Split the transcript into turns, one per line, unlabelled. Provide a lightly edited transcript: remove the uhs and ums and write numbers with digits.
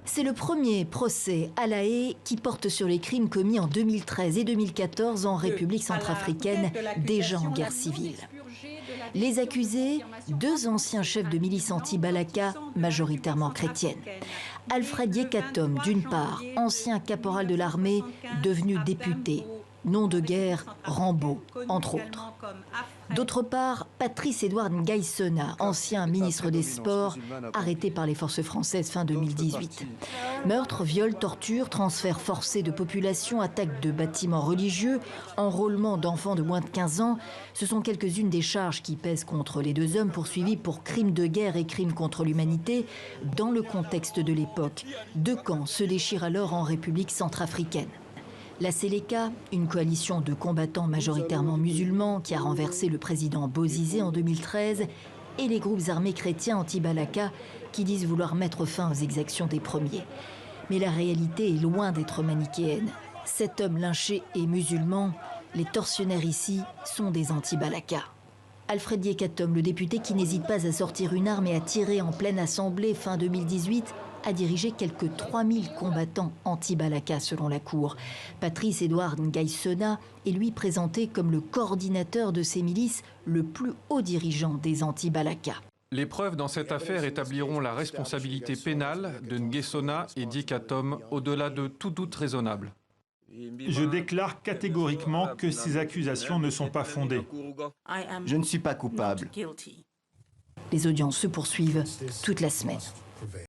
C'est le premier procès à La Haye qui porte sur les crimes commis en 2013 et 2014 en République centrafricaine, déjà en guerre civile. Les accusés, deux anciens chefs de milice anti-Balaka, majoritairement chrétiennes. Alfred Yekatom, d'une part, ancien caporal de l'armée, devenu député. Nom de guerre, Rambo, entre autres. D'autre part, Patrice Edouard Ngaïsena, ancien ministre des Sports, arrêté par les forces françaises fin 2018. Meurtre, viol, torture, transfert forcé de population, attaque de bâtiments religieux, enrôlement d'enfants de moins de 15 ans, ce sont quelques-unes des charges qui pèsent contre les deux hommes poursuivis pour crimes de guerre et crimes contre l'humanité dans le contexte de l'époque. Deux camps se déchirent alors en République centrafricaine. La Seleka, une coalition de combattants majoritairement musulmans qui a renversé le président Bozizé en 2013, et les groupes armés chrétiens anti-Balaka qui disent vouloir mettre fin aux exactions des premiers. Mais la réalité est loin d'être manichéenne. Cet homme lynché est musulman. Les tortionnaires ici sont des anti-Balaka. Alfred Yekatom, le député qui n'hésite pas à sortir une arme et à tirer en pleine assemblée fin 2018, a dirigé quelques 3000 combattants anti-Balaka selon la Cour. Patrice Edouard Ngaïsena est lui présenté comme le coordinateur de ces milices, le plus haut dirigeant des anti-Balaka.
Les preuves dans cette affaire établiront la responsabilité pénale de Ngaïsena et d'Yekatom au-delà de tout doute raisonnable.
Je déclare catégoriquement que ces accusations ne sont pas fondées.
Je ne suis pas coupable.
Les audiences se poursuivent toute la semaine.